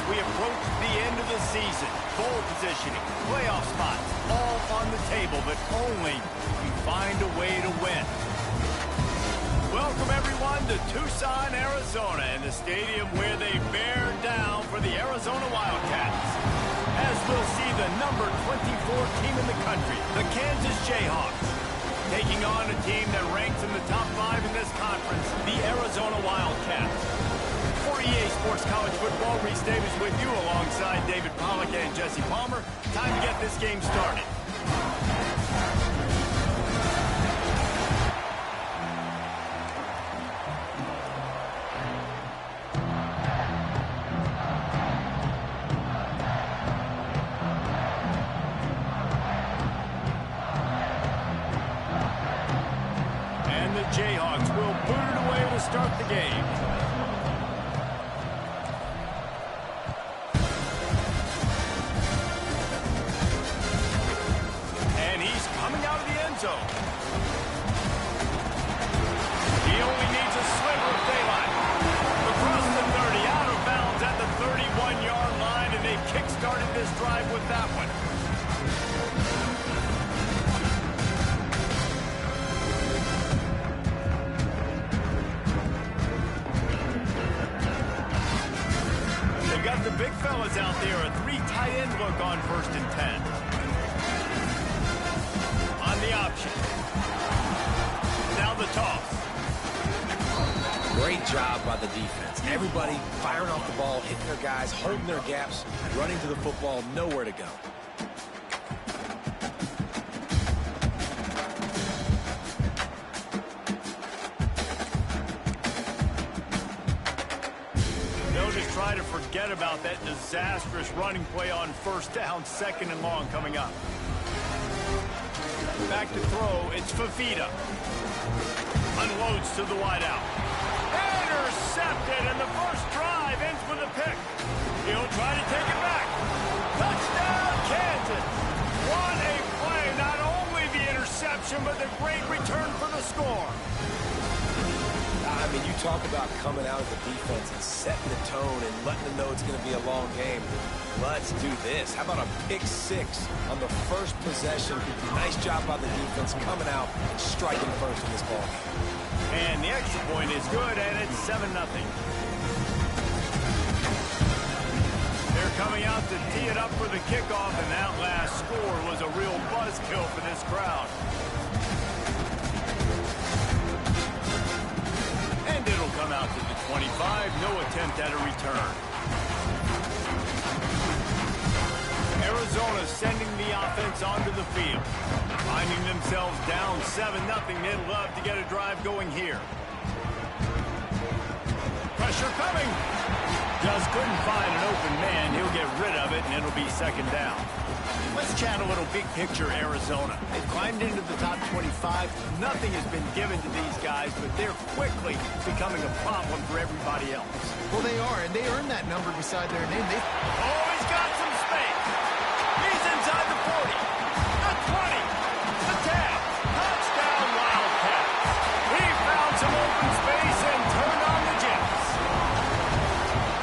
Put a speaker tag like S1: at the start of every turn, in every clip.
S1: we approach the end of the season. Bowl positioning, playoff spots, all on the table, but only if you find a way to win. Welcome, everyone, to Tucson, Arizona, and the stadium where they bear down for the Arizona Wildcats. As we'll see the number 24 team in the country, the Kansas Jayhawks, taking on a team that ranks in the top 5 in this conference, the Arizona Wildcats. For EA Sports College Football, Reese Davis with you alongside David Pollack and Jesse Palmer. Time to get this game started. And the Jayhawks will boot it away to start the game. Zone. He only needs a sliver of daylight. Across the 30, out of bounds at the 31-yard line, and they kick-started this drive with that one. They got the big fellas out there, a 3 tight end look on 1st and 10. The option. Now the toss.
S2: Great job by the defense. Everybody firing off the ball, hitting their guys, holding their gaps, running to the football, nowhere to go.
S1: They'll just try to forget about that disastrous running play on 1st down, 2nd and long coming up. Back to throw, it's Fafita. Unloads to the wideout. Intercepted, and the first drive ends with a pick. He'll try to take it back. Touchdown, Kansas. What a play. Not only the interception, but the great return for the score.
S2: I mean, you talk about coming out of the defense and setting the tone and letting them know it's going to be a long game. Let's do this. How about a pick-6 on the first possession? Nice job by the defense coming out and striking first in this ball game.
S1: And the extra point is good, and it's 7-0. They're coming out to tee it up for the kickoff, and that last score was a real buzzkill for this crowd. And it'll come out to the 25. No attempt at a return. Arizona sending the offense onto the field. Finding themselves down 7-0. They'd love to get a drive going here. Pressure coming. Just couldn't find an open man. He'll get rid of it, and it'll be 2nd down. Let's chat a little big picture Arizona. They've climbed into the top 25. Nothing has been given to these guys, but they're quickly becoming a problem for everybody else.
S3: Well, they are, and they earned that number beside their name.
S1: Oh, he's got some space. He's inside the 40, the 20, the 10. Touchdown, Wildcats. He found some open space and turned on the Jets.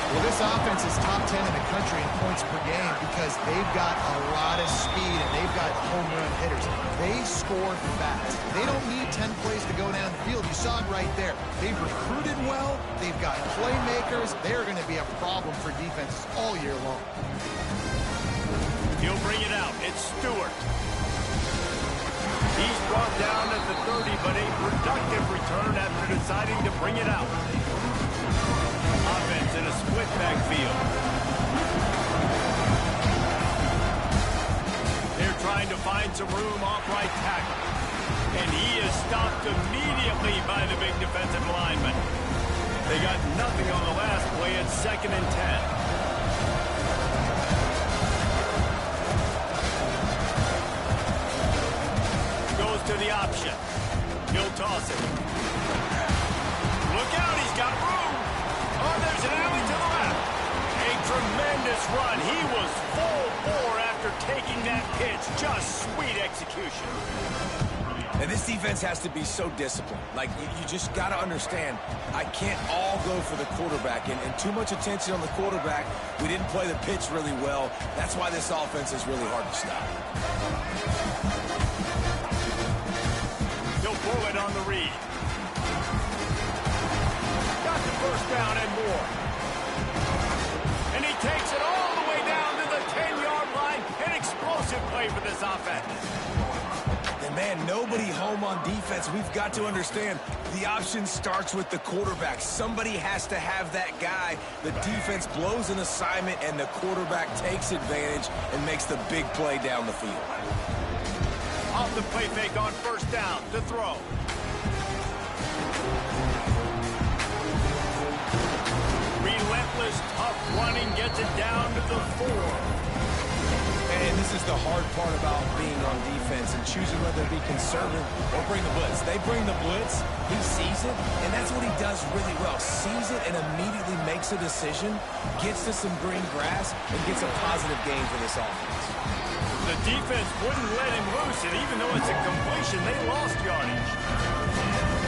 S3: Well, this offense is top 10 in the country in points per game because they've got a lot of speed and they've got home run hitters. They score fast. They don't need 10 plays to go down the field. You saw it right there. They've recruited well. They've got playmakers. They're going to be a problem for defenses all year long.
S1: He'll bring it out. It's Stewart. He's brought down at the 30, but a productive return after deciding to bring it out. Offense in a split backfield. They're trying to find some room off right tackle. And he is stopped immediately by the big defensive lineman. They got nothing on the last play. It's 2nd and 10. To the option. He'll toss it. Look out, he's got room. Oh, there's an alley to the left. A tremendous run. He was full bore after taking that pitch. Just sweet execution.
S2: And this defense has to be so disciplined. Like, you just got to understand, I can't all go for the quarterback. And too much attention on the quarterback. We didn't play the pitch really well. That's why this offense is really hard to stop.
S1: He'll throw it on the read. Got the first down and more. And he takes it all the way down to the 10-yard line. An explosive play for this offense.
S2: And man, nobody home on defense. We've got to understand the option starts with the quarterback. Somebody has to have that guy. The defense blows an assignment, and the quarterback takes advantage and makes the big play down the field.
S1: Off the play fake on first down to throw. Relentless, tough running gets it down to the 4.
S2: And this is the hard part about being on defense and choosing whether to be conservative or bring the blitz. They bring the blitz, he sees it, and that's what he does really well. Sees it and immediately makes a decision, gets to some green grass, and gets a positive gain for this offense.
S1: The defense wouldn't let him loose, and even though it's a completion, they lost yardage.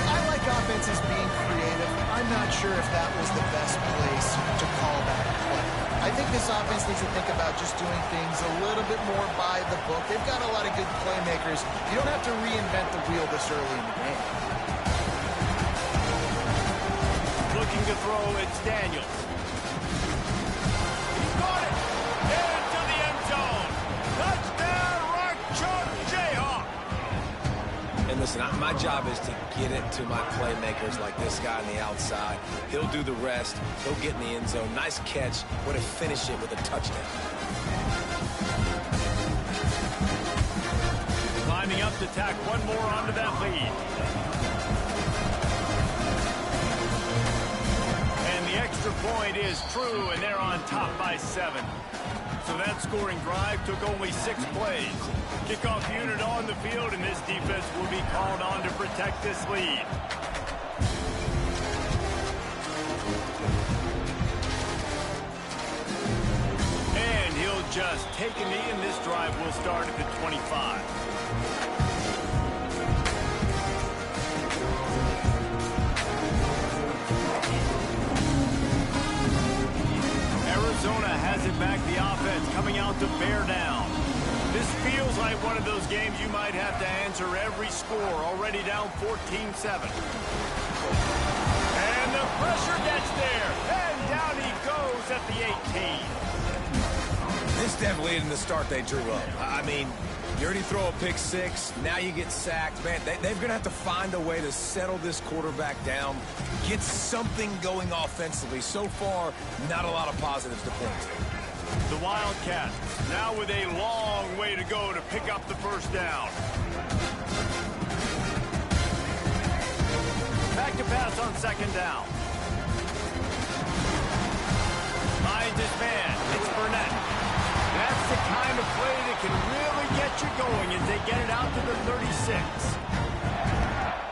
S3: I like offenses being creative. I'm not sure if that was the best place to call that play. I think this offense needs to think about just doing things a little bit more by the book. They've got a lot of good playmakers. You don't have to reinvent the wheel this early in the game.
S1: Looking to throw, it's Daniels. He caught it! Into the end zone! Touchdown, Rock Chalk Jayhawks!
S2: And listen, my job is to get it to my playmakers like this guy on the outside. He'll do the rest. He'll get in the end zone. Nice catch. Way to finish it with a touchdown.
S1: Climbing up to tack one more onto that lead. And the extra point is true, and they're on top by 7. So that scoring drive took only 6 plays. Kickoff unit on the field, and this defense will be called on to protect this lead. And he'll just take a knee, and this drive will start at the 25. Arizona has it back, the offense coming out to bear down. This feels like one of those games you might have to answer every score, already down 14-7. And the pressure gets there, and down he goes at the 18.
S2: This definitely isn't the start they drew up. I mean, you already throw a pick 6, now you get sacked. Man, they're going to have to find a way to settle this quarterback down, get something going offensively. So far, not a lot of positives to point to.
S1: The Wildcats now with a long way to go to pick up the first down. Back to pass on second down. Finds his man. It's Burnett. That's the kind of play that can really get you going as they get it out to the 36.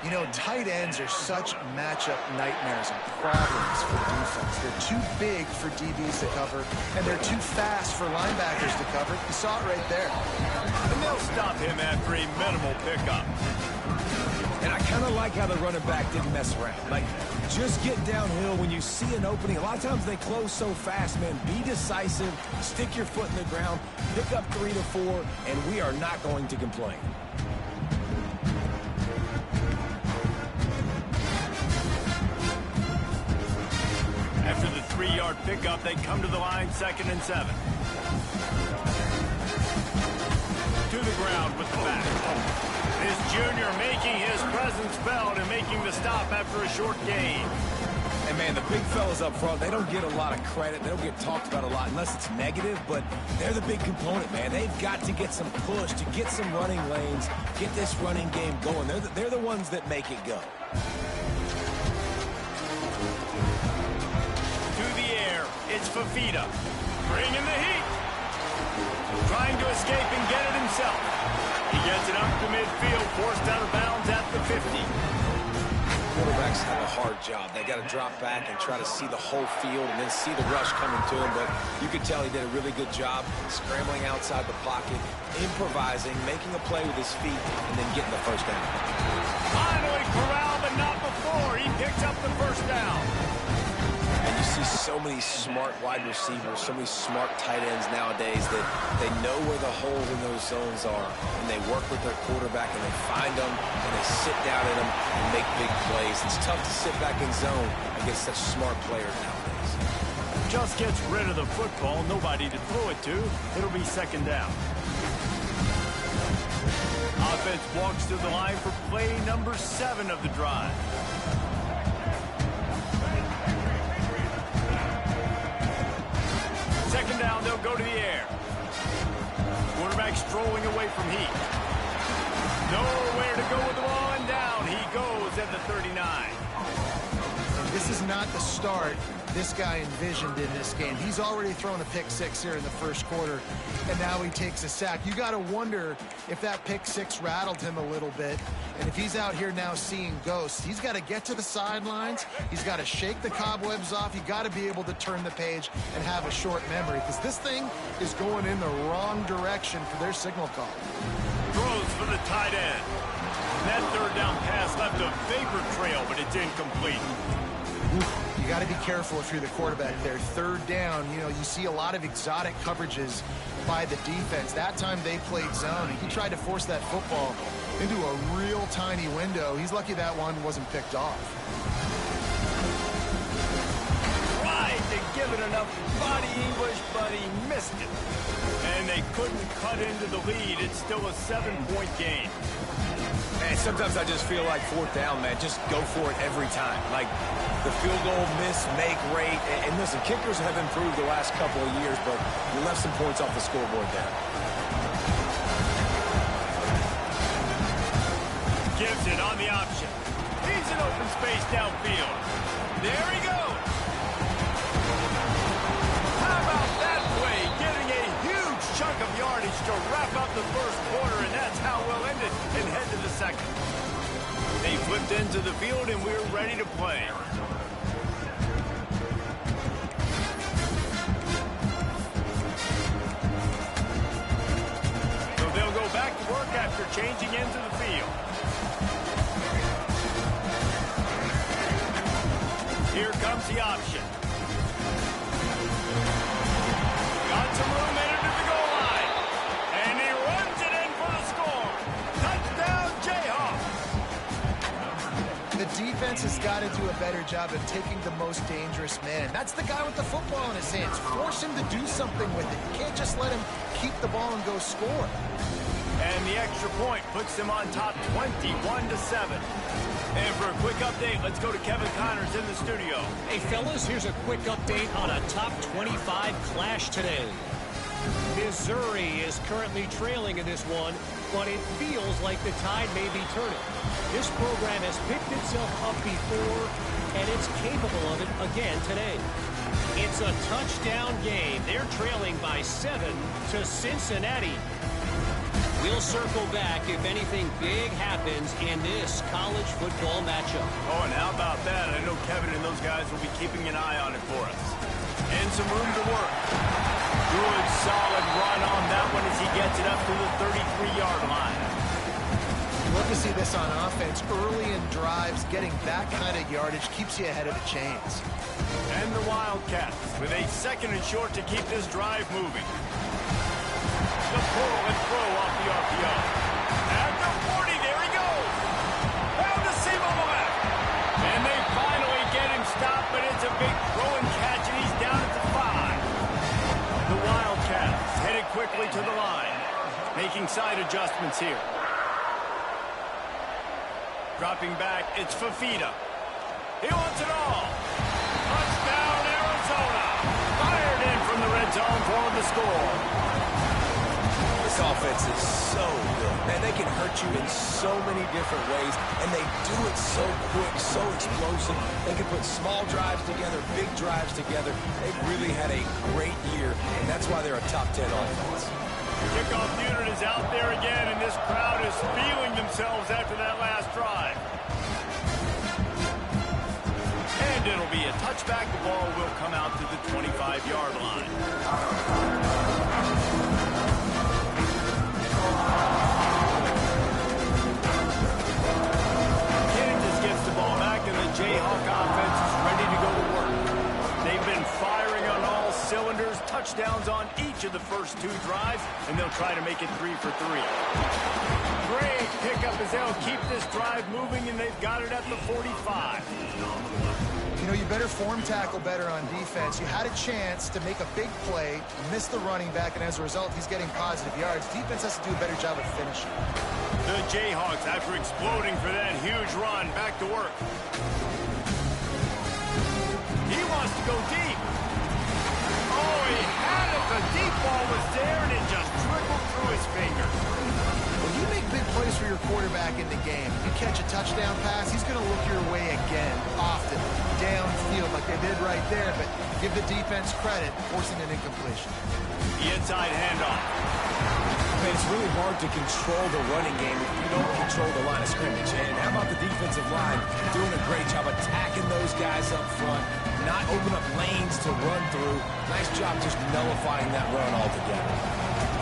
S3: You know, tight ends are such matchup nightmares and problems for defense. They're too big for DBs to cover, and they're too fast for linebackers to cover. You saw it right there.
S1: And they'll stop him after a minimal pickup.
S2: And I kind of like how the running back didn't mess around. Like, just get downhill when you see an opening. A lot of times they close so fast, man. Be decisive, stick your foot in the ground, pick up 3 to 4, and we are not going to complain.
S1: After the 3-yard pickup, they come to the line, 2nd and 7. To the ground with the back. This junior making his presence felt and making the stop after a short gain.
S2: And, man, the big fellas up front, they don't get a lot of credit. They don't get talked about a lot unless it's negative, but they're the big component, man. They've got to get some push, to get some running lanes, get this running game going. They're the ones that make it go.
S1: It's Fafita, bringing the heat. Trying to escape and get it himself. He gets it up to midfield, forced out of bounds at the 50.
S2: quarterbacks have a hard job. They got to drop back and try to see the whole field and then see the rush coming to him. But you could tell he did a really good job scrambling outside the pocket, improvising, making a play with his feet, and then getting the first down.
S1: Finally corralled, but not before. He picks up the first down.
S2: And you see so many smart wide receivers, so many smart tight ends nowadays that they know where the holes in those zones are, and they work with their quarterback, and they find them, and they sit down in them and make big plays. It's tough to sit back in zone against such smart players nowadays.
S1: Just gets rid of the football, nobody to throw it to. It'll be second down. Offense walks to the line for play number 7 of the drive. Second down, they'll go to the air. Quarterback strolling away from heat. Nowhere to go with the ball, and down he goes at the 39.
S3: This is not the start this guy envisioned in this game. He's already thrown a pick 6 here in the first quarter, and now he takes a sack. You got to wonder if that pick 6 rattled him a little bit, and if he's out here now seeing ghosts. He's got to get to the sidelines. He's got to shake the cobwebs off. You got to be able to turn the page and have a short memory, because this thing is going in the wrong direction for their signal call.
S1: Throws for the tight end. That third down pass left a vapor trail, but it's incomplete.
S3: You got to be careful if you're the quarterback there. Third down, you know, you see a lot of exotic coverages by the defense. That time they played zone, and he tried to force that football into a real tiny window. He's lucky that one wasn't picked off.
S1: Tried to give it enough body English, but he missed it. And they couldn't cut into the lead. It's still a 7-point game.
S2: Man, sometimes I just feel like fourth down, man. Just go for it every time. Like the field goal miss, make rate. And listen, kickers have improved the last couple of years, but you left some points off the scoreboard there.
S1: Gives it on the option. He's in open space downfield. There he goes. How about that play? Getting a huge chunk of yardage to wrap up the first quarter, and that's how we'll end it and head to the second. They flipped into the field, and we're ready to play. So they'll go back to work after changing into the field. Here comes the option. Got some room in to the goal line. And he runs it in for the score. Touchdown, Jayhawks.
S3: The defense has got to do a better job of taking the most dangerous man. That's the guy with the football in his hands. Force him to do something with it. You can't just let him keep the ball and go score.
S1: And the extra point puts them on top 21-7. And for a quick update, let's go to Kevin Connors in the studio.
S4: Hey, fellas, here's a quick update on a top 25 clash today. Missouri is currently trailing in this one, but it feels like the tide may be turning. This program has picked itself up before, and it's capable of it again today. It's a touchdown game. They're trailing by 7 to Cincinnati. We'll circle back if anything big happens in this college football matchup.
S1: Oh, and how about that? I know Kevin and those guys will be keeping an eye on it for us. And some room to work. Good, solid run on that one as he gets it up to the 33-yard line.
S3: Love to see this on offense. Early in drives, getting that kind of yardage keeps you ahead of the chains.
S1: And the Wildcats with a second and short to keep this drive moving. The pull and throw off the RPO. At the 40, there he goes. Found the seam on the left. And they finally get him stopped, but it's a big throw and catch, and he's down at the 5. The Wildcats headed quickly to the line, making side adjustments here. Dropping back, it's Fafita. He wants it all. Touchdown, Arizona. Fired in from the red zone for the score.
S2: This offense is so good. Man, they can hurt you in so many different ways, and they do it so quick, so explosive. They can put small drives together, big drives together. They've really had a great year, and that's why they're a top 10 offense.
S1: Kickoff unit is out there again, and this crowd is feeling themselves after that last drive. And it'll be a touchback. The ball will come out to the 25-yard line. Kansas gets the ball back, and the Jayhawk offense is ready to go to work. They've been firing on all cylinders, touchdowns on each of the first 2 drives, and they'll try to make it 3 for 3. Great pickup as they'll keep this drive moving, and they've got it at the 45.
S3: You know, you better form tackle better on defense. You had a chance to make a big play, miss the running back, and as a result, he's getting positive yards. Defense has to do a better job of finishing.
S1: The Jayhawks, after exploding for that huge run, back to work. He wants to go deep. Oh, he had it. The deep ball was there, and it just trickled through his fingers.
S3: When you make big plays for your quarterback in the game, you catch a touchdown pass, he's going to look your way again, often, downfield like they did right there, but give the defense credit, forcing an incompletion.
S1: The inside handoff.
S2: Man, it's really hard to control the running game if you don't control the line of scrimmage. And how about the defensive line doing a great job attacking those guys up front, not open up lanes to run through. Nice job just nullifying that run altogether.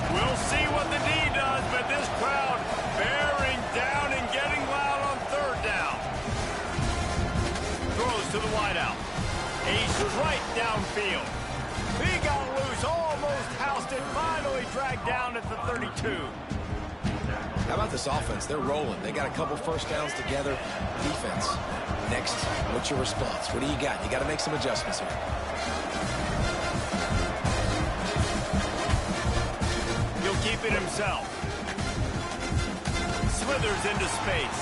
S1: We'll see what the D does, but this crowd bearing down and getting loud on 3rd down. Throws to the wideout. A strike downfield. He got loose, almost housed it, finally dragged down at the 32.
S2: How about this offense? They're rolling. They got a couple first downs together. Defense. Next, what's your response? What do you got? You got to make some adjustments here.
S1: He'll keep it himself. Slithers into space.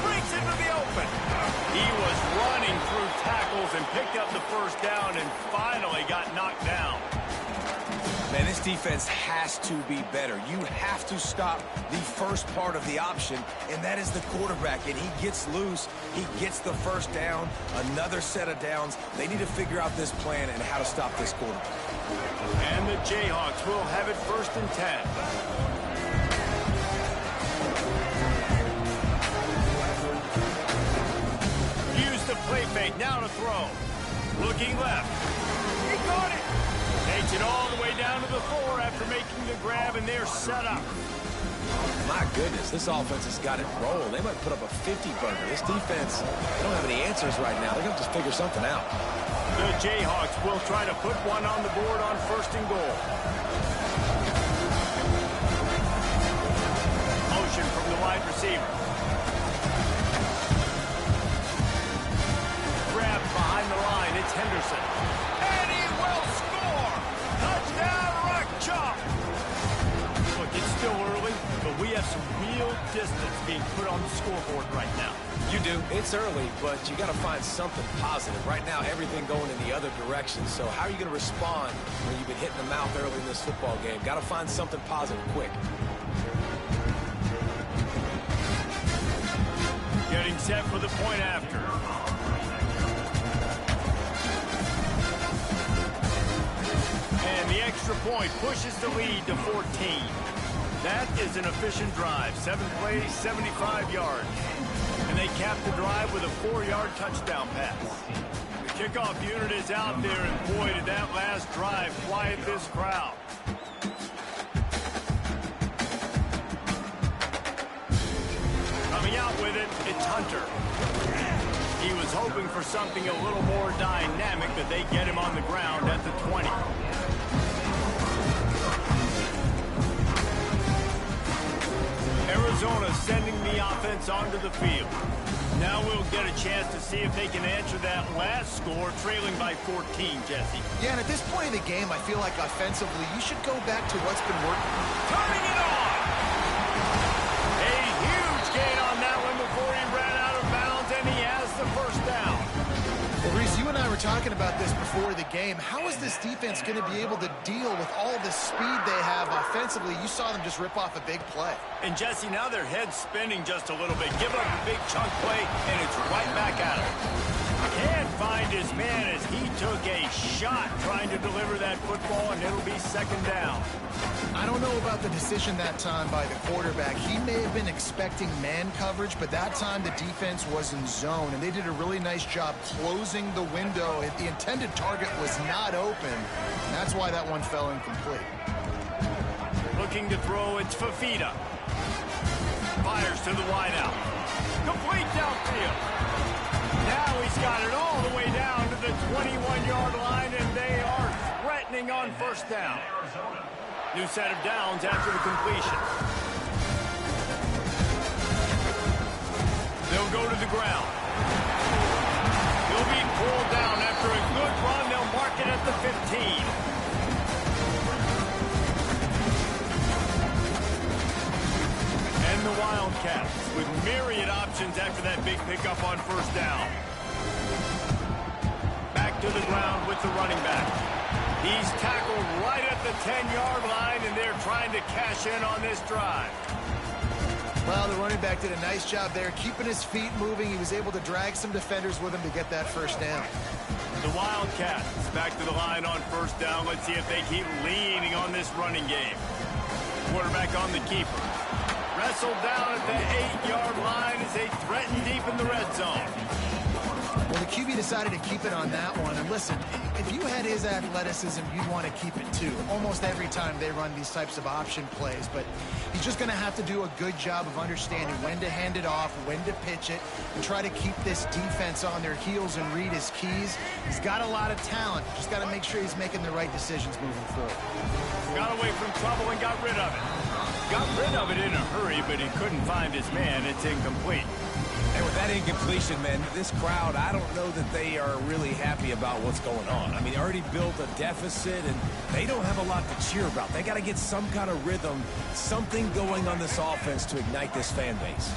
S1: Breaks into the open. He was running through tackles and picked up the first down and finally got knocked down.
S2: Man, this defense has to be better. You have to stop the first part of the option, and that is the quarterback. And he gets loose. He gets the first down, another set of downs. They need to figure out this plan and how to stop this quarterback.
S1: And the Jayhawks will have it 1st and 10. Play fake, now to throw. Looking left. He caught it. Takes it all the way down to the 4 after making the grab, and they're set up.
S2: My goodness, this offense has got it rolled. They might put up a 50-burger. This defense, they don't have any answers right now. They're going to just figure something out.
S1: The Jayhawks will try to put one on the board on 1st and goal. Motion from the wide receiver. Behind the line, it's Henderson. And he will score! Touchdown, Rock Chalk! Look, it's still early, but we have some real distance being put on the scoreboard right now.
S2: You do. It's early, but you got to find something positive. Right now, everything going in the other direction. So how are you going to respond when you've been hitting the mouth early in this football game? Got to find something positive quick.
S1: Getting set for the point after. And the extra point pushes the lead to 14. That is an efficient drive. 7 plays, 75 yards. And they cap the drive with a 4-yard touchdown pass. The kickoff unit is out there, and boy, did that last drive quiet this crowd. Coming out with it, it's Hunter. He was hoping for something a little more dynamic, but they get him on the ground at the 20. Arizona sending the offense onto the field. Now we'll get a chance to see if they can answer that last score, trailing by 14, Jesse.
S3: Yeah, and at this point in the game, I feel like offensively, you should go back to what's been working.
S1: Turning it on! A huge gain on that one before he ran out of bounds, and he has the first down.
S3: Well, Reese, you and I were talking about this before the game. How is this defense going to be able to deal with all the speed they have have offensively, you saw them just rip off a big play.
S1: And Jesse, now their head's spinning just a little bit. Give up a big chunk play, and it's right back at him. Can't find his man as he took a shot trying to deliver that football, and it'll be second down.
S3: I don't know about the decision that time by the quarterback. He may have been expecting man coverage, but that time the defense was in zone, and they did a really nice job closing the window. The intended target was not open. That's why that one fell incomplete.
S1: Looking to throw, it's Fafita. Fires to the wideout. Complete downfield. Now he's got it all the way down to the 21-yard line, and they are threatening on first down. New set of downs after the completion. They'll go to the ground. He'll be pulled down after a good run. They'll mark it at the 15. And the Wildcats with myriad options after that big pickup on first down. Back to the ground with the running back. He's tackled right at the 10-yard line, and they're trying to cash in on this drive.
S3: Well, the running back did a nice job there, keeping his feet moving. He was able to drag some defenders with him to get that first down.
S1: The Wildcats back to the line on first down. Let's see if they keep leaning on this running game. Quarterback on the keeper. Wrestled down at the 8-yard line as they threaten deep in the red zone.
S3: Well, the QB decided to keep it on that one. And listen, if you had his athleticism, you'd want to keep it too. Almost every time they run these types of option plays. But he's just going to have to do a good job of understanding when to hand it off, when to pitch it, and try to keep this defense on their heels and read his keys. He's got a lot of talent. Just got to make sure he's making the right decisions moving forward.
S1: Got away from trouble and got rid of it. Got rid of it in a hurry, but he couldn't find his man. It's incomplete.
S2: And with that incompletion, man, this crowd, I don't know that they are really happy about what's going on. I mean, they already built a deficit, and they don't have a lot to cheer about. They got to get some kind of rhythm, something going on this offense to ignite this fan base.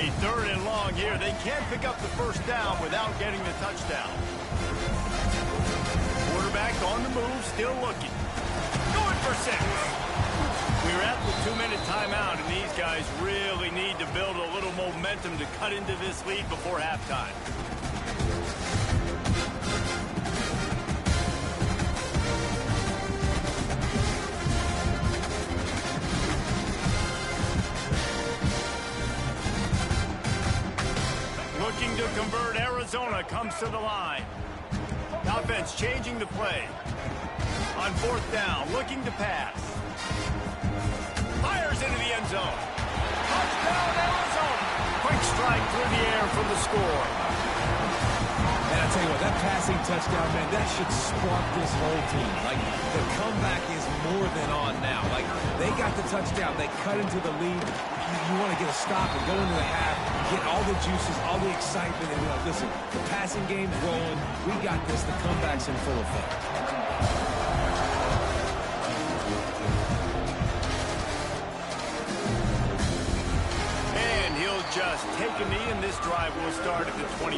S1: A third and long here. They can't pick up the first down without getting the touchdown. Quarterback on the move, still looking. Going for 6. We're at the 2-minute timeout, and these guys really need to build a little momentum to cut into this lead before halftime. Looking to convert, Arizona comes to the line. Offense changing the play. On fourth down, looking to pass. Fires into the end zone. Touchdown, Arizona. Quick strike through the air for the score.
S2: And I tell you what, that passing touchdown, man, that should spark this whole team. Like, the comeback is more than on now. Like, they got the touchdown. They cut into the lead. You want to get a stop and go into the half, get all the juices, all the excitement, and listen, the passing game's rolling. We got this. The comeback's in full effect.
S1: Just take a knee, and this drive will start at the 25.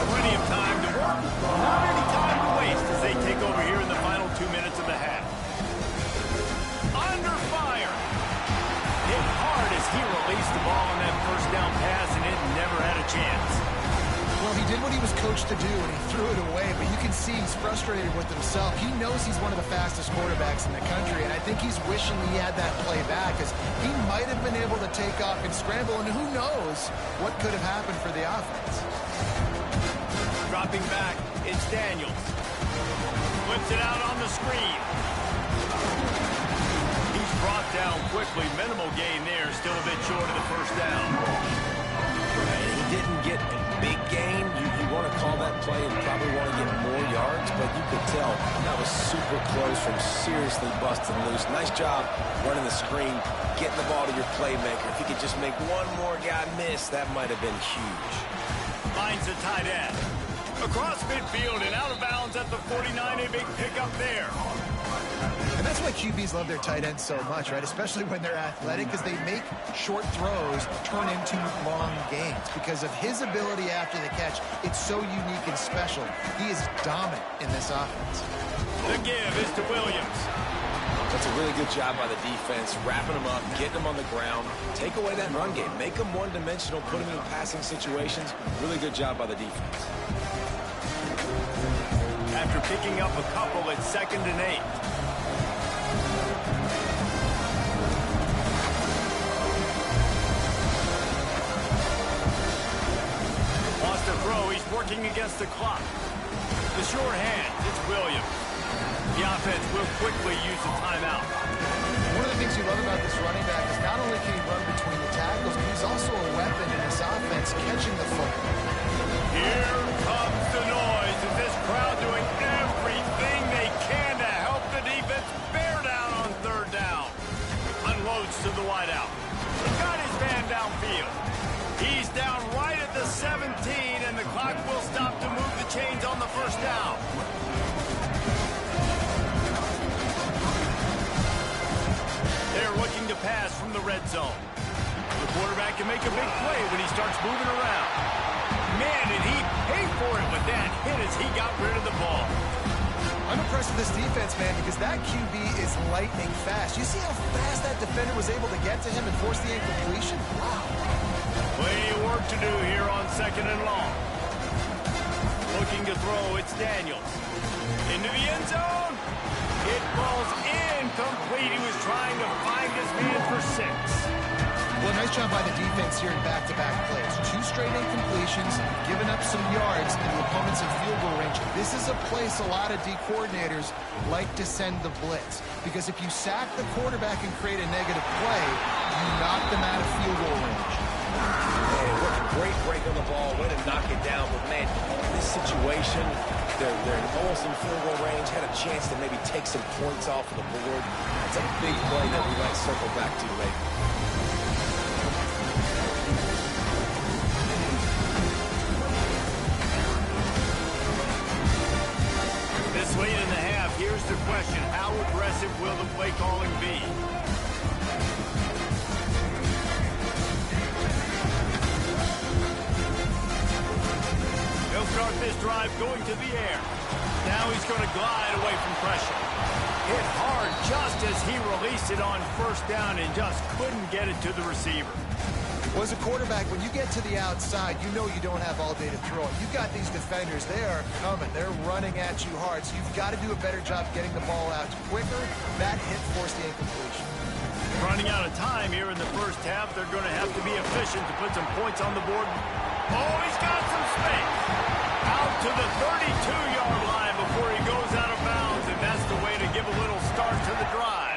S1: Plenty of time to work, not any time to waste as they take over here in the final 2 minutes of the half. Under fire. Hit hard as he released the ball on that first down pass, and it never had a chance.
S3: Well, he did what he was coached to do, and he threw it away, but you can see he's frustrated with himself. He knows he's one of the fastest quarterbacks in the country, and I think he's wishing he had that play back, because he might have been able to take off and scramble, and who knows what could have happened for the offense.
S1: Dropping back, it's Daniels. Flips it out on the screen. Brought down quickly. Minimal gain there. Still a bit short of the first down.
S2: He didn't get a big gain. You want to call that play and probably want to get more yards, but you could tell that was super close from seriously busting loose. Nice job running the screen, getting the ball to your playmaker. If he could just make one more guy miss, that might have been huge.
S1: Finds the tight end. Across midfield and out of bounds at the 49. A big pickup there.
S3: And that's why QBs love their tight ends so much, right? Especially when they're athletic, because they make short throws turn into long gains. Because of his ability after the catch, it's so unique and special. He is dominant in this offense.
S1: The give is to Williams.
S2: That's a really good job by the defense, wrapping them up, getting them on the ground. Take away that run game. Make them one-dimensional, put them in passing situations. Really good job by the defense.
S1: After picking up a couple, it's 2nd and 8. Lost a throw. He's working against the clock. The short hand, it's Williams. The offense will quickly use a timeout.
S3: One of the things you love about this running back is not only can he run between the tackles, but he's also a weapon in this offense catching the football.
S1: Here comes the noise of this crowd doing everything they can to help the defense bear down on 3rd down. Unloads to the wideout. He got his man downfield. He's down right at the 17, and the clock will stop to move the chains on the 1st down. They're looking to pass from the red zone. The quarterback can make a big play when he starts moving around. Man, did he pay for it with that hit as he got rid of the ball.
S3: I'm impressed with this defense, man, because that QB is lightning fast. You see how fast that defender was able to get to him and force the incompletion? Wow.
S1: Plenty of work to do here on 2nd and long. Looking to throw, it's Daniels. Into the end zone. It falls incomplete. He was trying to find his man for 6.
S3: Well, nice job by the defense here in back-to-back plays. 2 straight incompletions, giving up some yards, and the opponent's in field goal range. This is a place a lot of D coordinators like to send the blitz, because if you sack the quarterback and create a negative play, you knock them out of field goal range.
S2: Man, what a great break on the ball. Way to knock it down. But, man, this situation, they're almost in field goal range, had a chance to maybe take some points off of the board. It's a big play that we might circle back to later.
S1: This late in the half, here's the question. How aggressive will the play calling be? He'll start this drive going to the air. Now he's going to glide away from pressure. Hit hard just as he released it on 1st down and just couldn't get it to the receiver.
S3: Well, as a quarterback, when you get to the outside, you know you don't have all day to throw it. You've got these defenders. They are coming. They're running at you hard. So you've got to do a better job getting the ball out quicker. That hit forced the incompletion.
S1: Running out of time here in the 1st half. They're going to have to be efficient to put some points on the board. Oh, he's got some space. Out to the 32-yard line before he goes out of bounds, and that's the way to give a little start to the drive.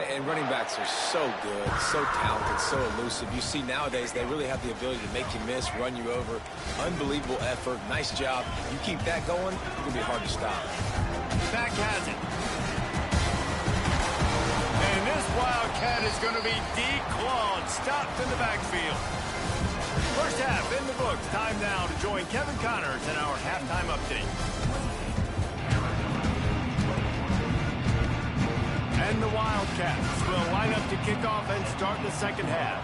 S2: And running backs are so good, so talented, so elusive. You see nowadays they really have the ability to make you miss, run you over. Unbelievable effort. Nice job. You keep that going, it's going to be hard to stop.
S1: Back has it. And this Wildcat is going to be declawed, stopped in the backfield. 1st half in the books. Time now to join Kevin Connors in our halftime update. And the Wildcats will line up to kick off and start the 2nd half.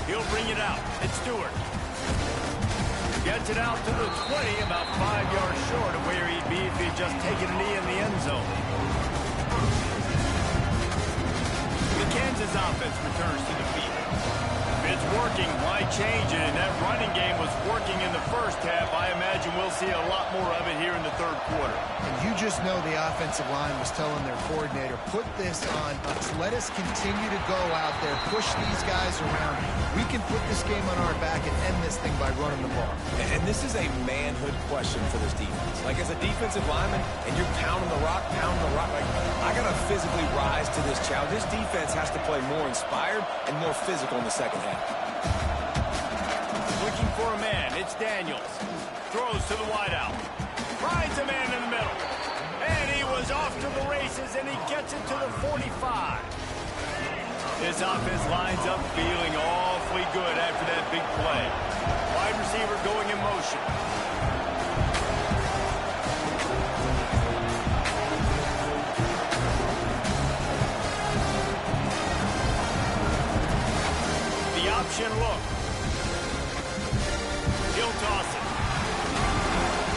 S1: He'll bring it out. It's Stewart. Gets it out to the 20, about 5 yards short of where he'd be if he'd just taken a knee in the end zone. The Kansas offense returns to the field. It's working. Why change it? And that running game was working in the 1st half. I imagine we'll see a lot more of it here in the 3rd quarter.
S3: And you just know the offensive line was telling their coordinator, put this on us. Let us continue to go out there, push these guys around. We can put this game on our back and end this thing by running the ball.
S2: And this is a manhood question for this defense. Like, as a defensive lineman, and you're pounding the rock, like, I got to physically rise to this challenge. This defense has to play more inspired and more physical in the 2nd half.
S1: Looking for a man. It's Daniels. Throws to the wideout. Finds a man in the middle. And he was off to the races, and he gets it to the 45. This offense lines up feeling awfully good after that big play. Wide receiver going in motion. The option look. He'll toss it.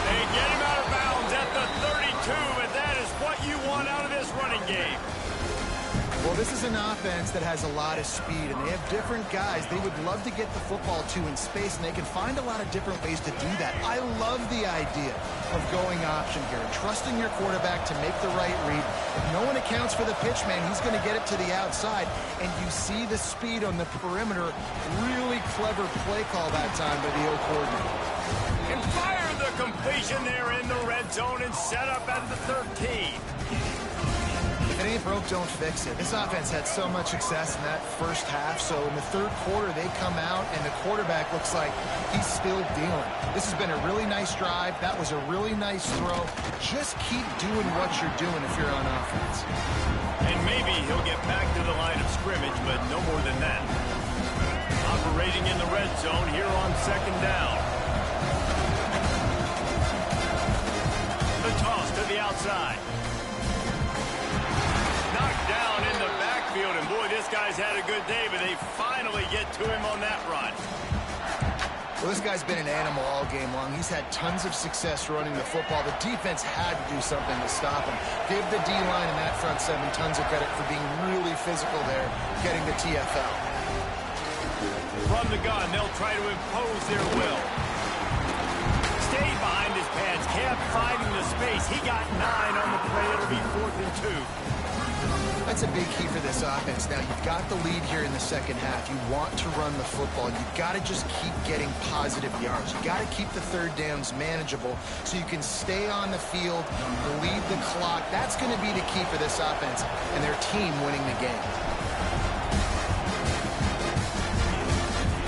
S1: They get him out of bounds at the 32, but that is what you want out of this running game.
S3: Well, this is an offense that has a lot of speed, and they have different guys they would love to get the football to in space, and they can find a lot of different ways to do that. I love the idea of going option here and trusting your quarterback to make the right read. If no one accounts for the pitch, man, he's going to get it to the outside, and you see the speed on the perimeter. Really clever play call that time by the O coordinator.
S1: And fire the completion there in the red zone and set up at the 13.
S3: If it ain't broke, don't fix it. This offense had so much success in that first half, so in the third quarter, they come out, and the quarterback looks like he's still dealing. This has been a really nice drive. That was a really nice throw. Just keep doing what you're doing if you're on offense.
S1: And maybe he'll get back to the line of scrimmage, but no more than that. Operating in the red zone here on second down. The toss to the outside. Knocked down in the backfield, and boy, this guy's had a good day, but they finally get to him on that run.
S3: Well, this guy's been an animal all game long. He's had tons of success running the football. The defense had to do something to stop him. Give the D-line and that front seven tons of credit for being really physical there, getting the TFL.
S1: From the gun, they'll try to impose their will. Stayed behind his pads, kept finding the space. He got 9 on the play. It'll be 4th and 2.
S3: That's a big key for this offense. Now, you've got the lead here in the second half. You want to run the football. You've got to just keep getting positive yards. You've got to keep the third downs manageable so you can stay on the field, lead the clock. That's going to be the key for this offense and their team winning the game.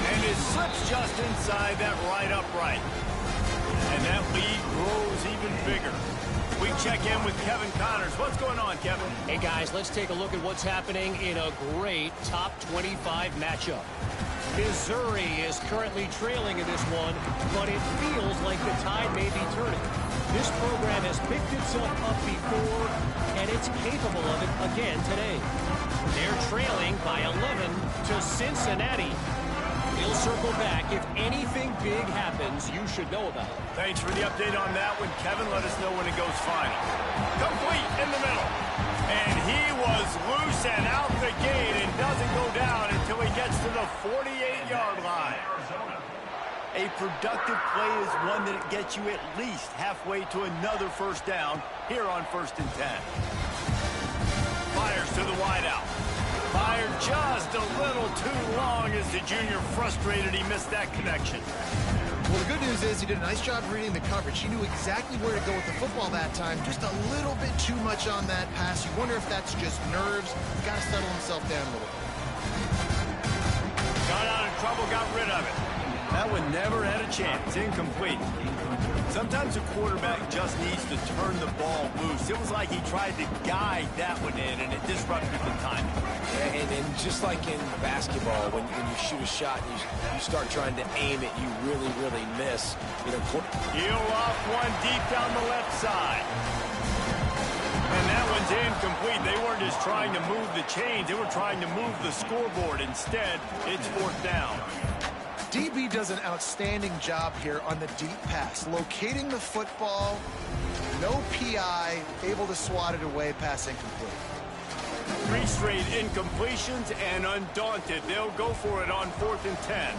S1: And it slips just inside that right upright. And that lead grows even bigger. We check in with Kevin Connors. What's going on, Kevin?
S4: Hey, guys, let's take a look at what's happening in a great top 25 matchup. Missouri is currently trailing in this one, but it feels like the tide may be turning. This program has picked itself up before, and it's capable of it again today. They're trailing by 11 to Cincinnati. We'll circle back. If anything big happens, you should know about it.
S1: Thanks for the update on that one, Kevin. Let us know when it goes final. Complete in the middle. And he was loose and out the gate and doesn't go down until he gets to the 48-yard line. A productive play is one that gets you at least halfway to another first down here on 1st and 10. Fires to the wideout. Fired just a little too long as the junior frustrated. He missed that connection.
S3: Well, the good news is he did a nice job reading the coverage. He knew exactly where to go with the football that time. Just a little bit too much on that pass. You wonder if that's just nerves. He's got to settle himself down a little bit.
S1: Got out of trouble, got rid of it. That one never had a chance. Incomplete. Sometimes a quarterback just needs to turn the ball loose. It was like he tried to guide that one in, and it disrupted the timing.
S2: And just like in basketball, when you shoot a shot and you start trying to aim it, you really, really miss.
S1: Heel off one deep down the left side. And that one's incomplete. They weren't just trying to move the chains. They were trying to move the scoreboard. Instead, it's 4th down.
S3: DB does an outstanding job here on the deep pass. Locating the football, no PI, able to swat it away, pass incomplete.
S1: 3 straight incompletions, and undaunted, they'll go for it on 4th and 10.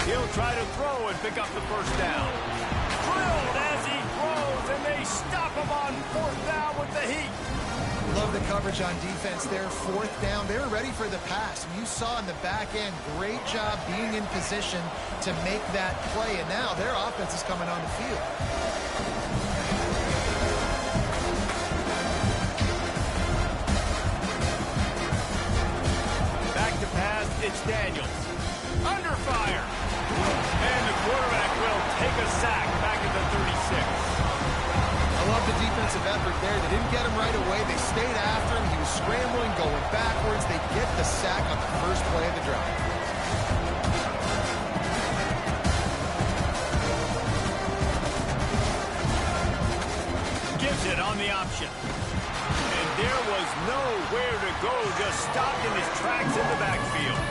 S1: He'll try to throw and pick up the first down. Drilled as he throws, and they stop him on 4th down with the heat.
S3: Love the coverage on defense there. 4th down. They were ready for the pass. And you saw in the back end, great job being in position to make that play. And now their offense is coming on the field.
S1: Back to pass, it's Daniels. Under fire. And the quarterback will take a sack back at the 36.
S3: I love the defensive effort there. They didn't get him right away. They stayed after him. He was scrambling, going backwards. They get the sack on the first play of the drive.
S1: Gives it on the option. And there was nowhere to go, just stopped in his tracks in the backfield.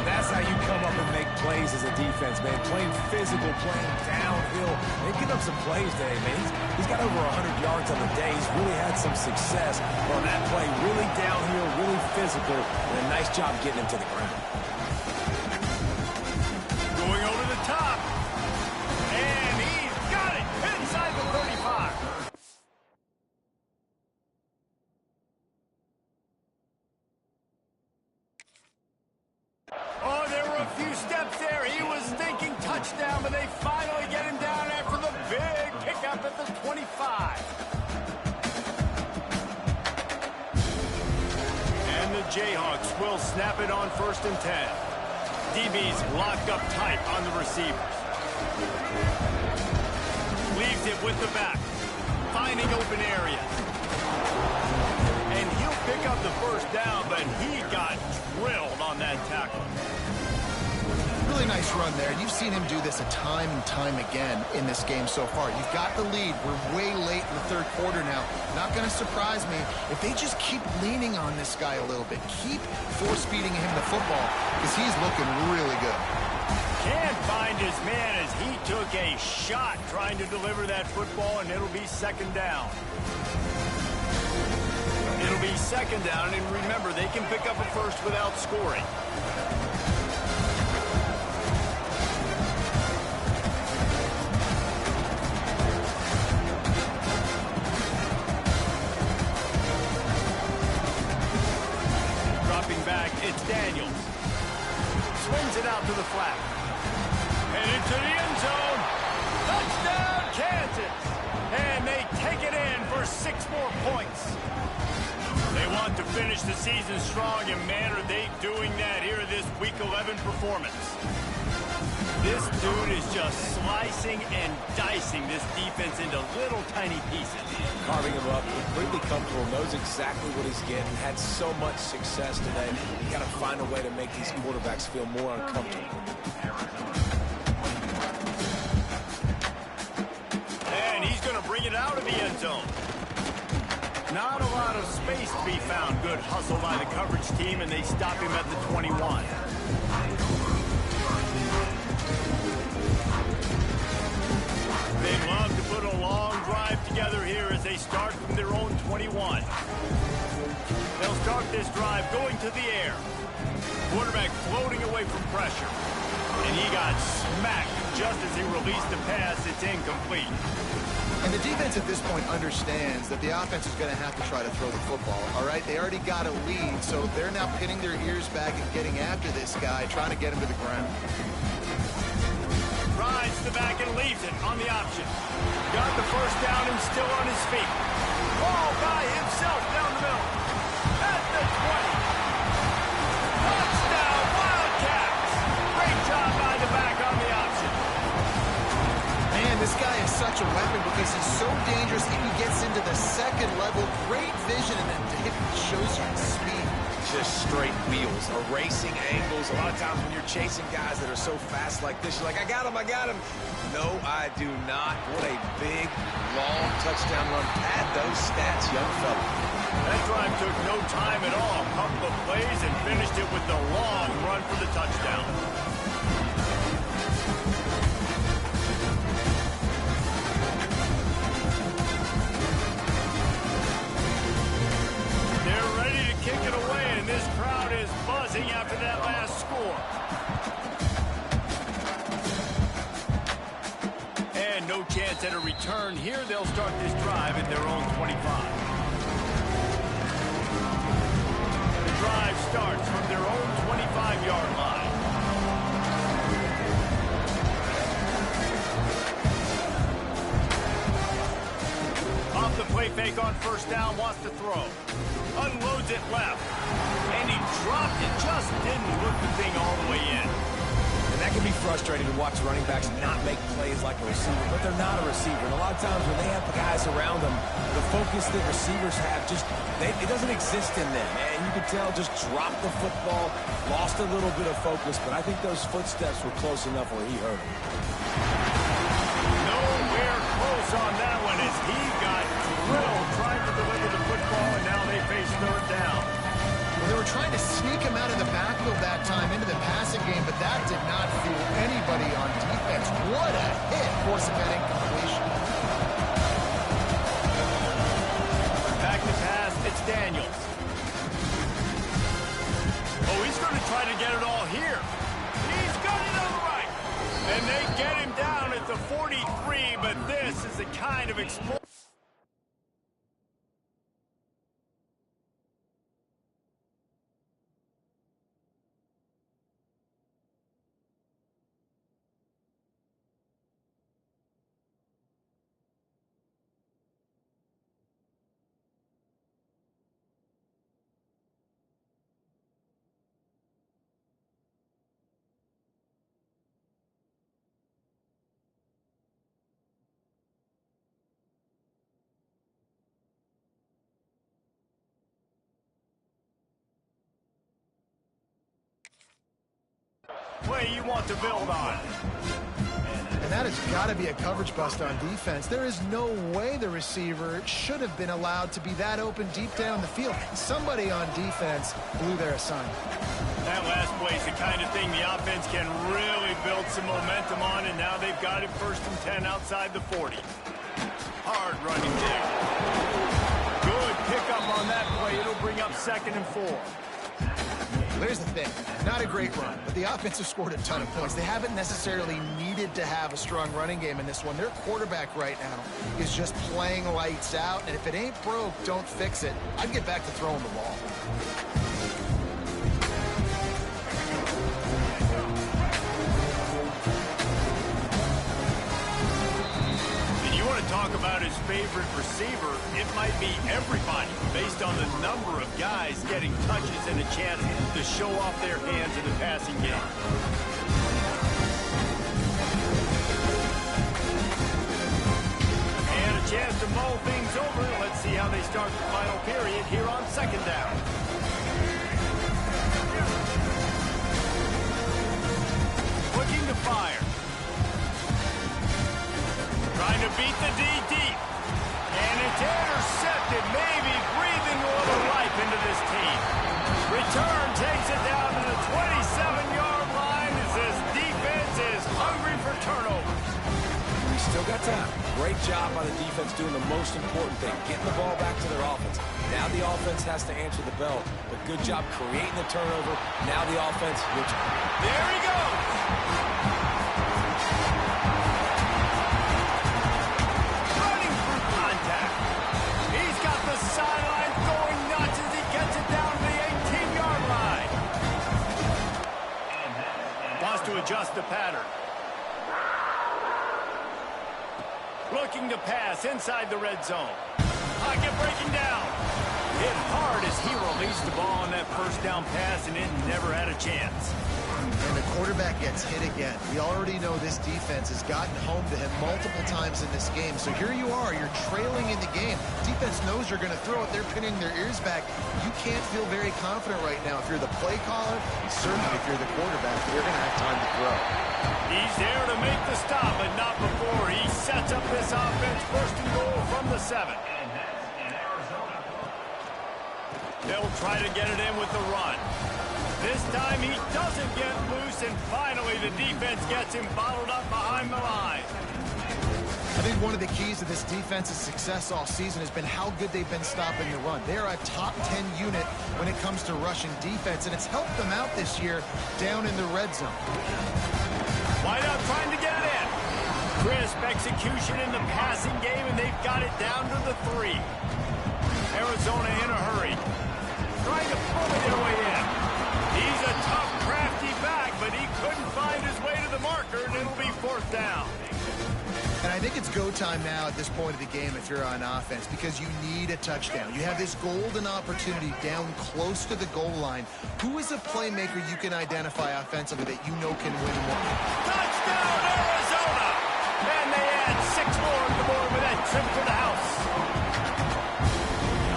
S2: That's how you come up and make plays as a defense, man. Playing physical, playing downhill. They get up some plays today, man. He's got over 100 yards on the day. He's really had some success on that play. Really downhill, really physical, and a nice job getting him to the ground.
S1: Going over the top. And he's got it inside the 35. Oh, there were a few steps there. He was thinking touchdown, but they finally get him down after the big pickup at the 25. And the Jayhawks will snap it on 1st and 10. DB's locked up tight on the receivers. Leaves it with the back. Finding open area. And he'll pick up the first down, but he got drilled on that tackle.
S3: Really nice run there. You've seen him do this a time and time again in this game so far. You've got the lead. We're way late in the third quarter now. Not going to surprise me if they just keep leaning on this guy a little bit. Keep force-feeding him the football because he's looking really good.
S1: Can't find his man as he took a shot trying to deliver that football, and it'll be 2nd down. It'll be 2nd down, and remember, they can pick up a first without scoring. Dropping back, it's Daniels. Swings it out to the flat. And into the end zone. Touchdown, Kansas! And they take it in for 6 more points. They want to finish the season strong, and man, are they doing that here in this Week 11 performance. This dude is just slicing and dicing this defense into little tiny pieces.
S2: Carving him up, completely comfortable, knows exactly what he's getting, had so much success today. You got to find a way to make these quarterbacks feel more uncomfortable.
S1: And he's going to bring it out of the end zone. Not a lot of space to be found. Good hustle by the coverage team, and they stop him at the 21. They love to put a long drive together here as they start from their own 21. They'll start this drive going to the air. Quarterback floating away from pressure. And he got smacked just as he released the pass. It's incomplete.
S3: And the defense at this point understands that the offense is going to have to try to throw the football, all right? They already got a lead, so they're now pinning their ears back and getting after this guy, trying to get him to the ground.
S1: Rides the back and leaves it on the option. Got the first down and still on his feet. Ball by himself down the middle. At the 20. Touchdown, Wildcats! Great job by the back on the option.
S3: Man, this guy is such a weapon because he's so dangerous if he gets into the 2nd level. Great vision, and then it shows you his speed.
S2: Just straight wheels, erasing angles. A lot of times when you're chasing guys that are so fast like this, you're like, I got him. No, I do not. What a big, long touchdown run. Pad those stats, young fella.
S1: That drive took no time at all. A couple of plays and finished it with the long run for the touchdown. They're ready to kick it away, and this crowd is buzzing after that last score. And no chance at a return here. They'll start this drive at their own 25. The drive starts from their own 25-yard line. Off the play fake on 1st down, wants to throw. Unloads it left. And he dropped it, just didn't look the thing all the way in. And
S2: That can be frustrating to watch running backs not make plays like a receiver, but they're not a receiver. And a lot of times when they have the guys around them, the focus that receivers have it doesn't exist in them. And you can tell just dropped the football, lost a little bit of focus, but I think those footsteps were close enough where he hurt him.
S1: Nowhere close on that one as he got drilled trying to deliver the football, and now they face third down.
S3: Well, they were trying to sneak him out of the backfield that time into the passing game, but that did not fool anybody on defense. What a hit, forcing that incompletion.
S1: Back to pass, it's Daniels. Oh, he's going to try to get it all here. He's got it on the right. And they get him down at the 43, but this is the kind of explosion. Play you want to build on.
S3: And that has got to be a coverage bust on defense. There is no way the receiver should have been allowed to be that open deep down the field. Somebody on defense blew their assignment.
S1: That last play is the kind of thing the offense can really build some momentum on, and now they've got it 1st and 10 outside the 40. Hard running there. Good pickup on that play. It'll bring up 2nd and 4.
S3: Here's the thing, not a great run, but the offense has scored a ton of points. They haven't necessarily needed to have a strong running game in this one. Their quarterback right now is just playing lights out, and if it ain't broke, don't fix it. I'd get back to throwing the ball.
S1: Talk about his favorite receiver, it might be everybody based on the number of guys getting touches and a chance to show off their hands in the passing game. And a chance to mull things over. Let's see how they start the final period here on 2nd down. Looking to fire. Trying to beat the D deep. And it's intercepted, maybe breathing a little life into this team. Return takes it down to the 27-yard line as this defense is hungry for turnovers.
S2: We still got time. Great job by the defense doing the most important thing, getting the ball back to their offense. Now the offense has to answer the bell, but good job creating the turnover. Now the offense, which...
S1: There he goes. Sideline going nuts as he gets it down to the 18-yard line. Wants to adjust the pattern. Looking to pass inside the red zone. Pocket breaking down. Hit hard as he released the ball on that 1st down pass, and it never had a chance.
S3: And the quarterback gets hit again. We already know this defense has gotten home to him multiple times in this game. So here you are, you're trailing in the game. Defense knows you're going to throw it. They're pinning their ears back. You can't feel very confident right now. If you're the play caller, and certainly if you're the quarterback, you're going to have time to throw.
S1: He's there to make the stop, but not before. He sets up this offense 1st and goal from the 7. They'll try to get it in with the run. This time he doesn't get loose, and finally the defense gets him bottled up behind the line.
S3: I think one of the keys to this defense's success all season has been how good they've been stopping the run. They're a top 10 unit when it comes to rushing defense, and it's helped them out this year down in the red zone.
S1: Wideout trying to get it in. Crisp execution in the passing game, and they've got it down to the 3. Arizona in a hurry. Trying to bully their way in. He's a tough, crafty back, but he couldn't find his way to the marker, and it'll be 4th down.
S3: And I think it's go time now at this point of the game if you're on offense because you need a touchdown. You have this golden opportunity down close to the goal line. Who is a playmaker you can identify offensively that you know can win one?
S1: Touchdown, Arizona! And they add 6 more on the board with that trip to the house.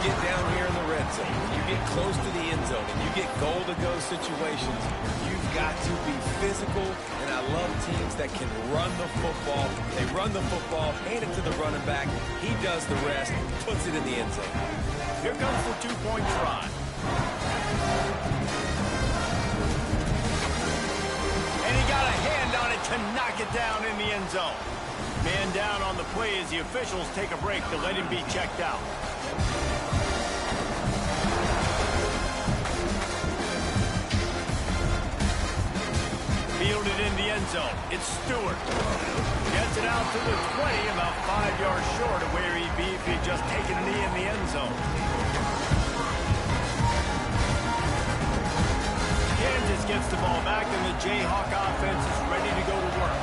S2: You get down here in the red zone, you get close to the end zone, and you get goal-to-go situations, you've got to be physical, and I love teams that can run the football. They run the football, hand it to the running back, he does the rest, puts it in the end zone.
S1: Here comes the 2-point try. And he got a hand on it to knock it down in the end zone. Man down on the play as the officials take a break to let him be checked out. Fielded in the end zone. It's Stewart. Gets it out to the 20, about 5 yards short of where he'd be if he'd just taken a knee in the end zone. Kansas gets the ball back, and the Jayhawk offense is ready to go to work.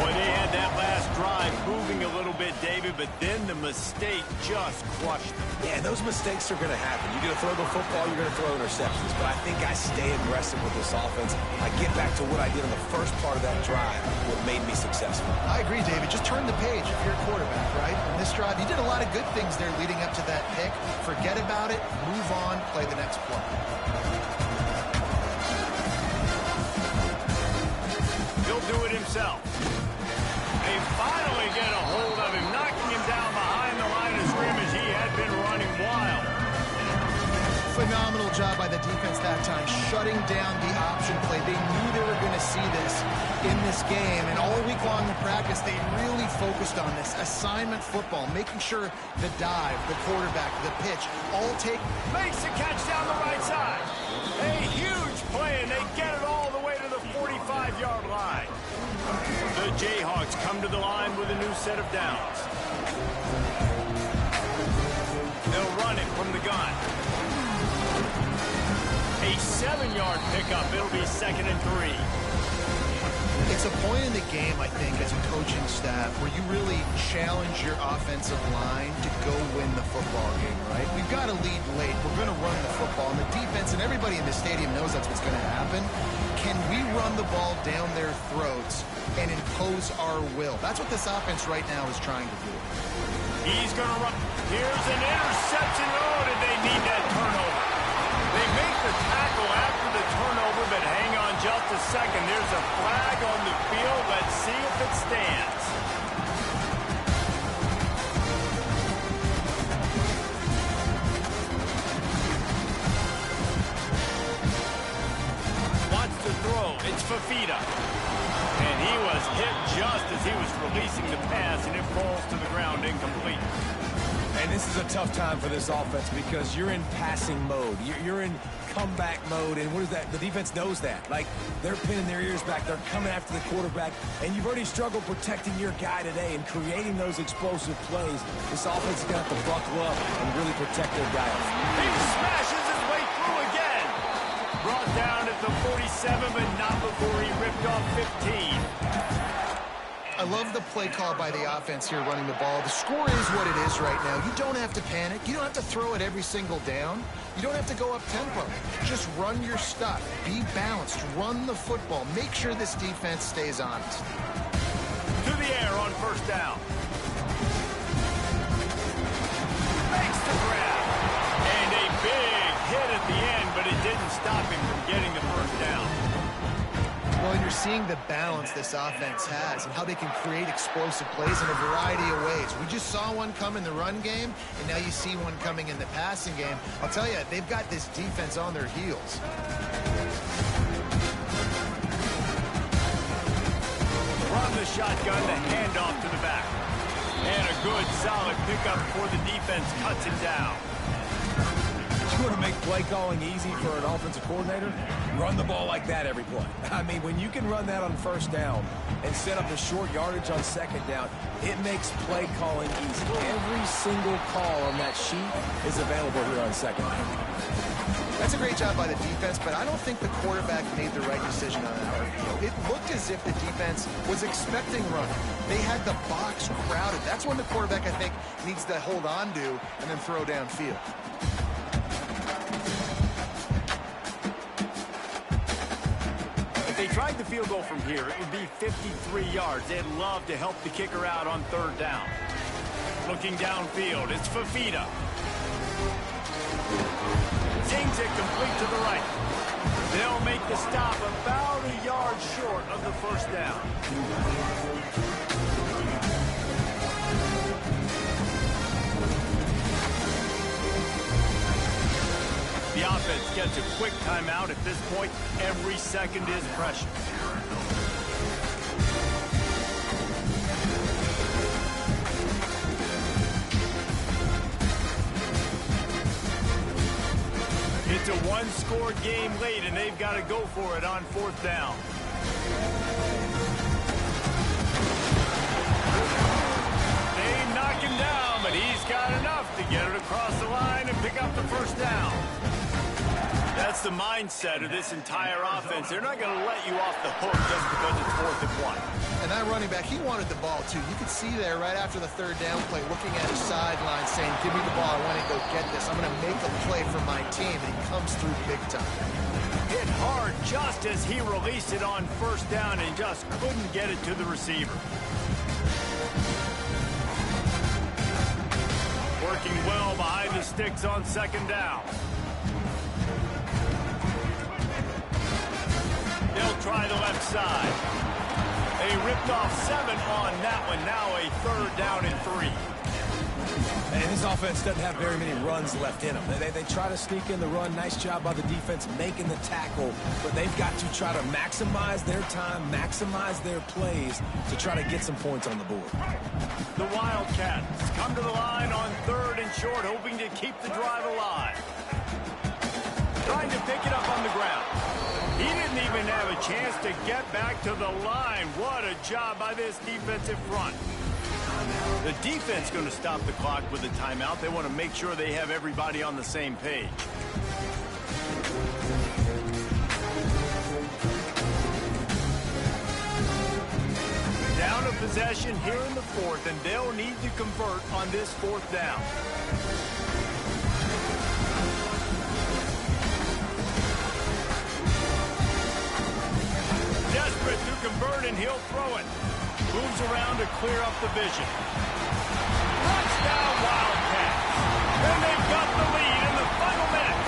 S1: Boy, they had that last drive moving a little bit, David, but then the mistake just crushed them.
S2: Yeah, those mistakes are going to happen. You're going to throw the football, you're going to throw interceptions. But I think I stay aggressive with this offense. I get back to what I did on the first part of that drive, what made me successful.
S3: I agree, David. Just turn the page if you're a quarterback, right? On this drive, you did a lot of good things there leading up to that pick. Forget about it, move on, play the next play.
S1: He'll do it himself. They finally get a hold of him, knocking him down behind the line of scrimmage. He had been running wild.
S3: Phenomenal job by the defense that time, shutting down the option play. They knew they were going to see this in this game, and all week long in practice, they really focused on this assignment football, making sure the dive, the quarterback, the pitch, all take.
S1: Makes the catch down the right side. A huge play, and they get it all the way to the 45-yard line. The Jayhawks come to the line with a new set of downs. They'll run it from the gun. A 7-yard pickup. It'll be 2nd and 3.
S3: It's a point in the game, I think, as a coaching staff, where you really challenge your offensive line to go win the football game, right? We've got to lead late. We're going to run the football. And the defense and everybody in the stadium knows that's what's going to happen. Can we run the ball down their throats and impose our will? That's what this offense right now is trying to do.
S1: He's going to run. Here's an interception. Oh, did they need that turnover? They make the tackle after the turnover, but hang on just a second. There's a flag on the field. Let's see if it stands. Wants to throw. It's Fafita. And he was hit just as he was releasing the pass, and it falls to the ground incomplete.
S2: And this is a tough time for this offense because you're in passing mode. You're in comeback mode, and what is that? The defense knows that. Like, they're pinning their ears back. They're coming after the quarterback, and you've already struggled protecting your guy today and creating those explosive plays. This offense is going to have to buckle up and really protect their guys.
S1: He smashes his way through again. Brought down at the 47, but not before he ripped off 15.
S3: I love the play call by the offense here running the ball. The score is what it is right now. You don't have to panic. You don't have to throw it every single down. You don't have to go up tempo. Just run your stuff. Be balanced. Run the football. Make sure this defense stays honest.
S1: To the air on 1st down. Makes the grab. And a big hit at the end, but it didn't stop him from getting the 1st down.
S3: Well, and you're seeing the balance this offense has and how they can create explosive plays in a variety of ways. We just saw one come in the run game, and now you see one coming in the passing game. I'll tell you, they've got this defense on their heels.
S1: From the shotgun, the handoff to the back. And a good, solid pickup before the defense cuts him down.
S2: You want to make play calling easy for an offensive coordinator? Run the ball like that every play. I mean, when you can run that on 1st down and set up a short yardage on 2nd down, it makes play calling easy. Every single call on that sheet is available here on 2nd down.
S3: That's a great job by the defense, but I don't think the quarterback made the right decision on that RPO. It looked as if the defense was expecting running. They had the box crowded. That's when the quarterback, I think, needs to hold on to and then throw downfield.
S1: If they tried the field goal from here, it would be 53 yards. They'd love to help the kicker out on third down. Looking downfield, it's Fafita. Zings it complete to the right. They'll make the stop about a yard short of the first down. The offense gets a quick timeout. At this point, every second is precious. It's a one-score game late, and they've got to go for it on fourth down. They knock him down, but he's got enough to get it across the line and pick up the first down. That's the mindset of this entire offense. They're not going to let you off the hook just because it's 4th and 1.
S3: And that running back, he wanted the ball, too. You could see there right after the third down play, looking at his sideline, saying, give me the ball. I want to go get this. I'm going to make a play for my team. And he comes through big time.
S1: Hit hard just as he released it on first down and just couldn't get it to the receiver. Working well behind the sticks on second down. They'll try the left side. They ripped off 7 on that one. Now a third down and 3.
S2: And this offense doesn't have very many runs left in them. They try to sneak in the run. Nice job by the defense making the tackle. But they've got to try to maximize their time, maximize their plays to try to get some points on the board.
S1: The Wildcats come to the line on 3rd and short, hoping to keep the drive alive. Trying to pick it up on the ground. He didn't even have a chance to get back to the line. What a job by this defensive front. The defense going to stop the clock with a timeout. They want to make sure they have everybody on the same page. Down a possession here in the 4th, and they'll need to convert on this 4th down. Desperate to convert, and he'll throw it. Moves around to clear up the vision. Touchdown Wildcats. And they've got the lead in the final minute.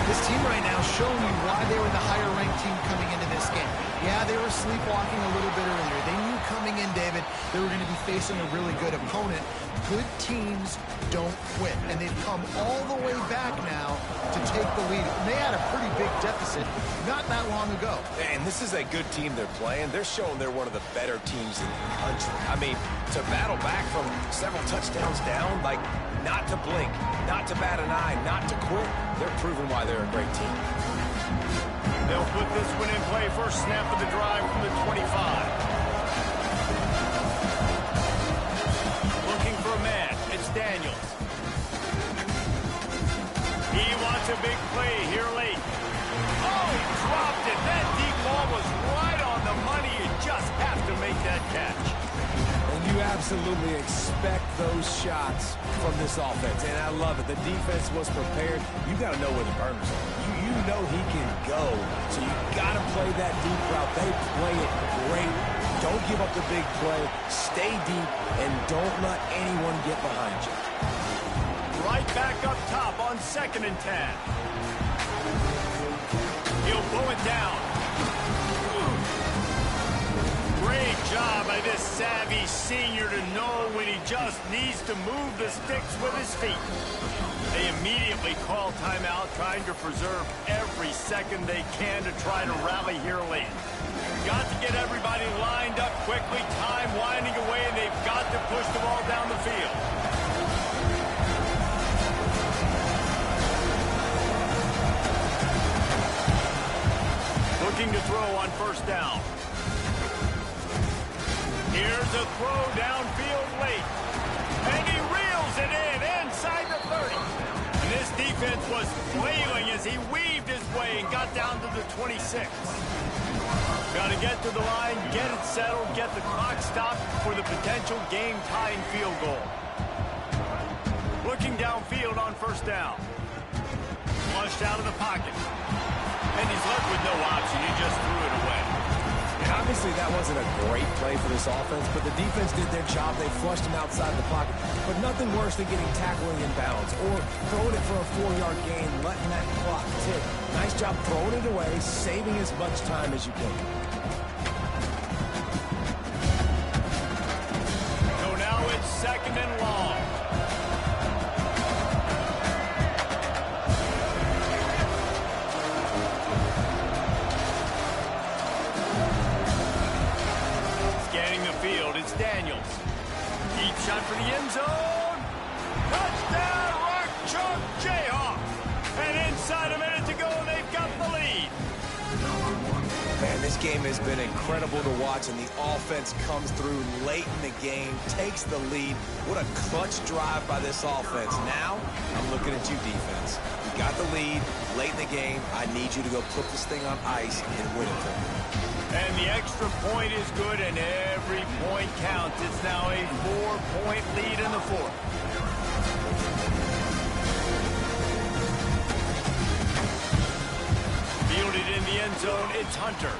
S3: This team right now showing you why they were the higher-ranked team coming into this game. Yeah, they were sleepwalking a little bit earlier. They knew coming in, David, they were going to be facing a really good opponent. Good teams don't quit, and they've come all the way back now to take the lead. And they had a pretty big deficit not that long ago.
S2: And this is a good team they're playing. They're showing they're one of the better teams in the country. I mean, to battle back from several touchdowns down, like not to blink, not to bat an eye, not to quit, they're proving why they're a great team.
S1: They'll put this one in play. First snap of the drive from the 25. Looking for a man. It's Daniels. He wants a big play here late. Oh, he dropped it. That deep ball was right on the money. You just have to make that catch.
S2: And you absolutely expect those shots from this offense. And I love it. The defense was prepared. You got to know where the burners are. You know he can go. So you got to play that deep route. They play it great. Don't give up the big play. Stay deep and don't let anyone get behind you.
S1: Right back up top on 2nd and 10. He'll pull it down. Great job by this savvy senior to know when he just needs to move the sticks with his feet. They immediately call timeout, trying to preserve every second they can to try to rally here late. Got to get everybody lined up quickly, time winding away, and they've got to push the ball down the field. Looking to throw on first down. Here's a throw downfield late. And he reels it in inside the 30. And this defense defense was flailing as he weaved his way and got down to the 26. Got to get to the line, get it settled, get the clock stopped for the potential game-tying field goal. Looking downfield on first down. Flushed out of the pocket. And he's left with no option. He just threw it away.
S2: And obviously that wasn't a great play for this offense, but the defense did their job. They flushed him outside the pocket. But nothing worse than getting tackling in bounds or throwing it for a 4-yard gain, letting that clock tick. Nice job throwing it away, saving as much time as you can.
S1: So now it's 2nd and long. It's Daniels. Deep shot for the end zone. Touchdown, Rock Chalk Jayhawks. And inside a minute to go, they've got the lead.
S2: Man, this game has been incredible to watch, and the offense comes through late in the game, takes the lead. What a clutch drive by this offense. Now, I'm looking at you, defense. You got the lead late in the game. I need you to go put this thing on ice and win it for me.
S1: And the extra point is good, and every point counts. It's now a 4-point lead in the 4th. Fielded in the end zone, it's Hunter.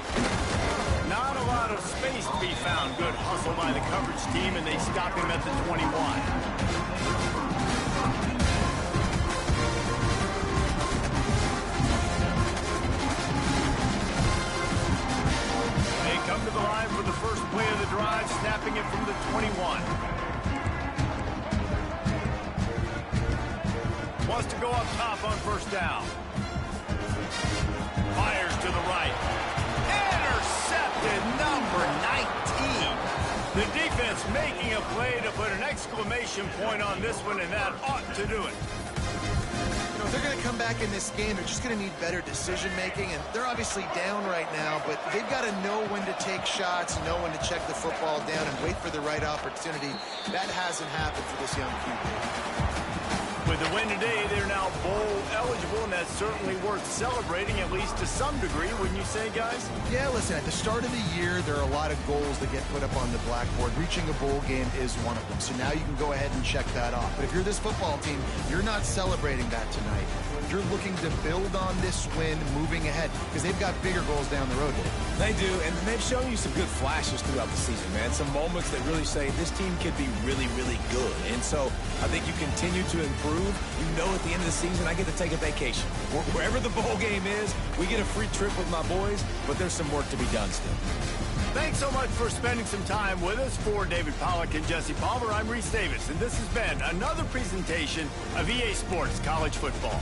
S1: Not a lot of space to be found. Good hustle by the coverage team, and they stop him at the 21. Come to the line for the first play of the drive, snapping it from the 21. Wants to go up top on first down. Fires to the right. Intercepted, number 19. The defense making a play to put an exclamation point on this one, and that ought to do it.
S3: You know, if they're going to come back in this game, they're just going to need better decision-making, and they're obviously down right now, but they've got to know when to take shots, know when to check the football down, and wait for the right opportunity. That hasn't happened for this young QB.
S1: With the win today, they're now bowl eligible, and that's certainly worth celebrating, at least to some degree, wouldn't you say, guys?
S3: Yeah, listen, at the start of the year, there are a lot of goals that get put up on the blackboard. Reaching a bowl game is one of them, so now you can go ahead and check that off. But if you're this football team, you're not celebrating that tonight. You're looking to build on this win moving ahead, because they've got bigger goals down the road.
S2: They do, and they've shown you some good flashes throughout the season, man. Some moments that really say this team could be really, really good. And so I think you continue to improve. You know at the end of the season, I get to take a vacation. Wherever the bowl game is, we get a free trip with my boys, but there's some work to be done still.
S1: Thanks so much for spending some time with us. For David Pollack and Jesse Palmer, I'm Reese Davis, and this has been another presentation of EA Sports College Football.